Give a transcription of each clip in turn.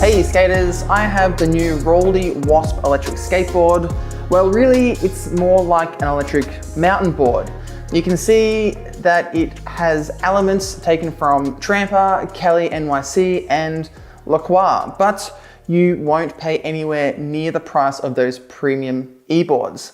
Hey skaters, I have the new Raldey WASP electric skateboard. Well, really, it's more like an electric mountain board. You can see that it has elements taken from Tramper, Kelly NYC, and LaCroix, but you won't pay anywhere near the price of those premium e-boards.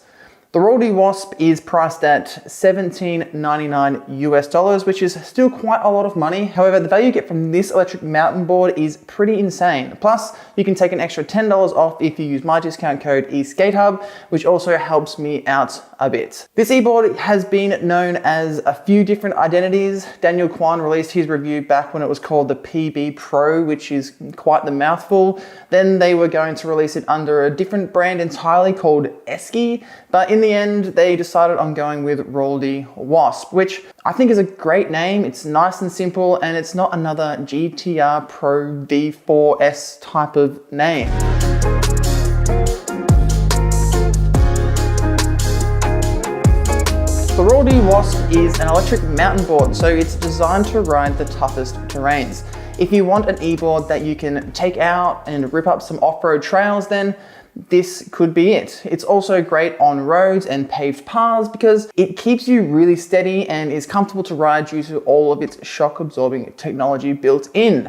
The Raldey WASP is priced at $17.99 US, which is still quite a lot of money. However, the value you get from this electric mountain board is pretty insane. Plus, you can take an extra $10 off if you use my discount code eSkate, which also helps me out a bit. This e-board has been known as a few different identities. Daniel Kwan released his review back when it was called the PB Pro, which is quite the mouthful. Then they were going to release it under a different brand entirely called eSkate, but in the end, they decided on going with Raldey WASP, which I think is a great name. It's nice and simple, and it's not another GTR Pro V4S type of name. The Raldey WASP is an electric mountain board, so it's designed to ride the toughest terrains. If you want an e-board that you can take out and rip up some off-road trails, then this could be it. It's also great on roads and paved paths because it keeps you really steady and is comfortable to ride due to all of its shock absorbing technology built in.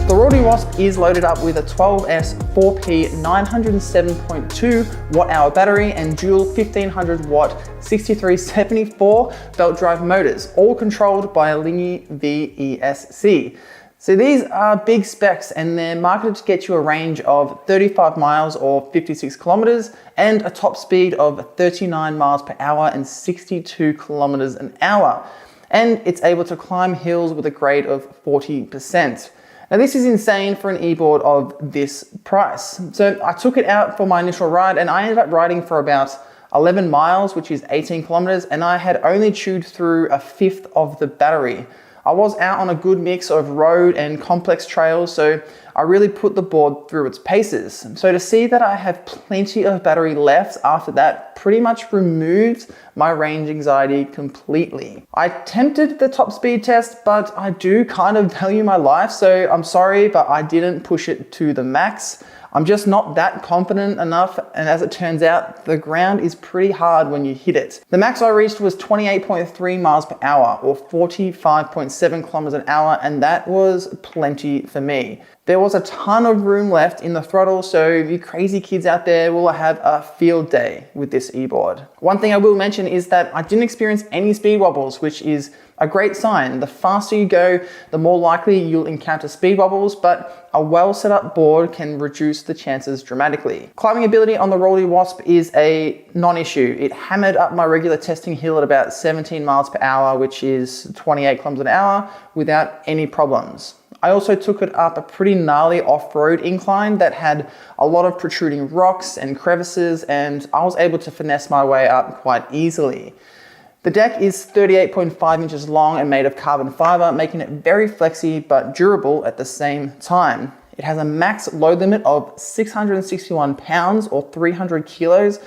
The Raldey WASP is loaded up with a 12S 4P 907.2 watt-hour battery and dual 1500 watt 6374 belt drive motors, all controlled by a Lingy VESC. So these are big specs and they're marketed to get you a range of 35 miles or 56 kilometers and a top speed of 39 miles per hour and 62 kilometers an hour. And it's able to climb hills with a grade of 40%. Now this is insane for an e-board of this price. So I took it out for my initial ride and I ended up riding for about 11 miles, which is 18 kilometers, and I had only chewed through a fifth of the battery. I was out on a good mix of road and complex trails, so I really put the board through its paces. So to see that I have plenty of battery left after that pretty much removed my range anxiety completely. I attempted the top speed test, but I do kind of value my life, so I'm sorry, but I didn't push it to the max. I'm just not that confident enough, and as it turns out, the ground is pretty hard when you hit it. The max I reached was 28.3 miles per hour or 45.7 kilometers an hour, and that was plenty for me. There was a ton of room left in the throttle, so you crazy kids out there will have a field day with this e-board. One thing I will mention is that I didn't experience any speed wobbles, which is a great sign. The faster you go, the more likely you'll encounter speed wobbles, but a well set up board can reduce the chances dramatically. Climbing ability on the Raldey WASP is a non-issue. It hammered up my regular testing hill at about 17 miles per hour, which is 28 kilometers an hour, without any problems. I also took it up a pretty gnarly off-road incline that had a lot of protruding rocks and crevices, and I was able to finesse my way up quite easily. The deck is 38.5 inches long and made of carbon fiber, making it very flexy but durable at the same time. It has a max load limit of 661 pounds or 300 kilos,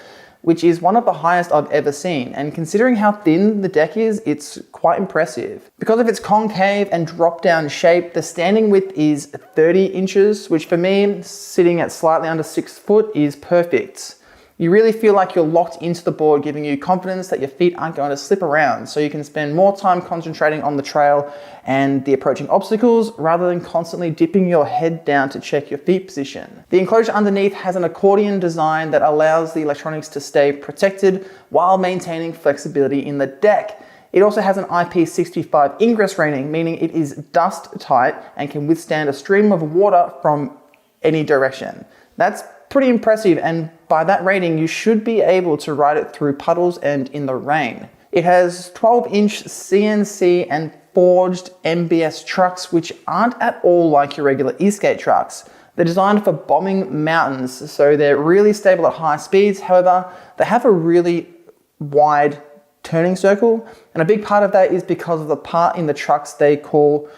which is one of the highest I've ever seen. And considering how thin the deck is, it's quite impressive. Because of its concave and drop-down shape, the standing width is 30 inches, which for me, sitting at slightly under 6 foot, is perfect. You really feel like you're locked into the board, giving you confidence that your feet aren't going to slip around, so you can spend more time concentrating on the trail and the approaching obstacles rather than constantly dipping your head down to check your feet position. The enclosure underneath has an accordion design that allows the electronics to stay protected while maintaining flexibility in the deck. It also has an IP65 ingress rating, meaning it is dust tight and can withstand a stream of water from any direction. That's pretty impressive, and by that rating, you should be able to ride it through puddles and in the rain. It has 12-inch CNC and forged MBS trucks, which aren't at all like your regular eSkate trucks. They're designed for bombing mountains, so they're really stable at high speeds. However, they have a really wide turning circle, and a big part of that is because of the part in the trucks they call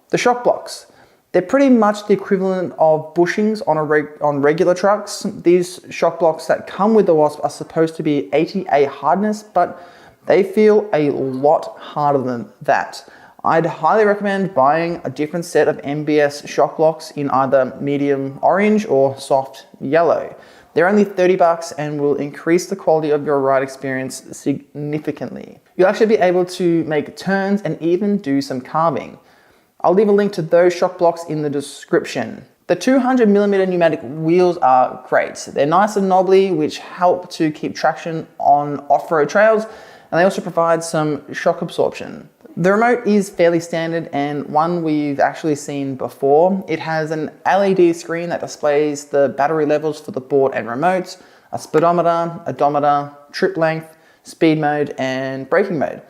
the shock blocks. They're pretty much the equivalent of bushings on regular trucks. These shock blocks that come with the WASP are supposed to be 80A hardness, but They feel a lot harder than that. I'd highly recommend buying a different set of MBS shock blocks in either medium orange or soft yellow. They're only 30 bucks and will increase the quality of your ride experience significantly. You'll actually be able to make turns and even do some carving. I'll leave a link to those shock blocks in the description. The 200mm pneumatic wheels are great. They're nice and knobbly, which help to keep traction on off-road trails, and they also provide some shock absorption. The remote is fairly standard and one we've actually seen before. It has an LED screen that displays the battery levels for the board and remote, a speedometer, odometer, trip length, speed mode, and braking mode.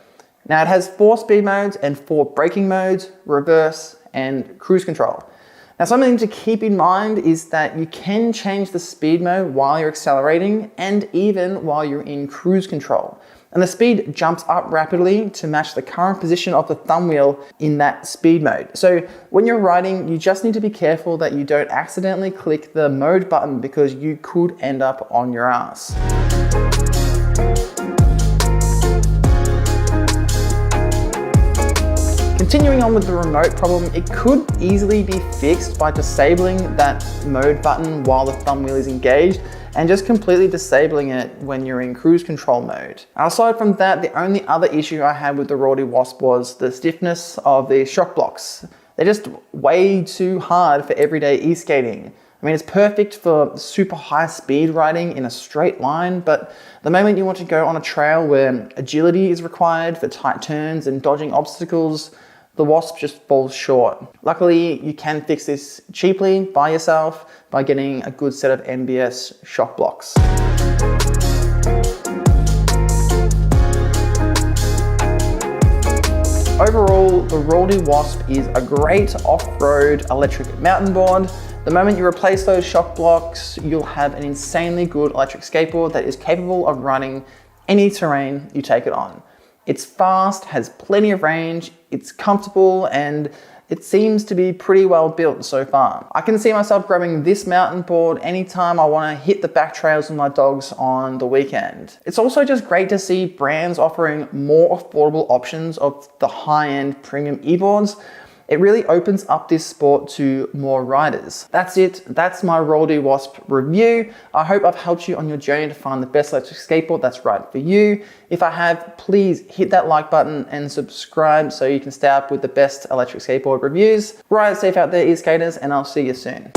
Now it has 4 speed modes and 4 braking modes, reverse, and cruise control. Now something to keep in mind is that you can change the speed mode while you're accelerating and even while you're in cruise control. And the speed jumps up rapidly to match the current position of the thumb wheel in that speed mode. So when you're riding, you just need to be careful that you don't accidentally click the mode button because you could end up on your ass. Continuing on with the remote problem, it could easily be fixed by disabling that mode button while the thumb wheel is engaged and just completely disabling it when you're in cruise control mode. Aside from that, the only other issue I had with the Raldey WASP was the stiffness of the shock blocks. They're just way too hard for everyday e-skating. I mean, it's perfect for super high speed riding in a straight line, but the moment you want to go on a trail where agility is required for tight turns and dodging obstacles, the WASP just falls short. Luckily, you can fix this cheaply by yourself by getting a good set of MBS shock blocks. Overall, the Raldey WASP is a great off-road electric mountain board. The moment you replace those shock blocks, you'll have an insanely good electric skateboard that is capable of running any terrain you take it on. It's fast, has plenty of range, it's comfortable, and it seems to be pretty well built so far. I can see myself grabbing this mountain board anytime I want to hit the back trails with my dogs on the weekend. It's also just great to see brands offering more affordable options of the high-end premium e-boards. It really opens up this sport to more riders. That's it. That's my Raldey WASP review. I hope I've helped you on your journey to find the best electric skateboard that's right for you. If I have, please hit that like button and subscribe so you can stay up with the best electric skateboard reviews. Ride safe out there, eSkaters, and I'll see you soon.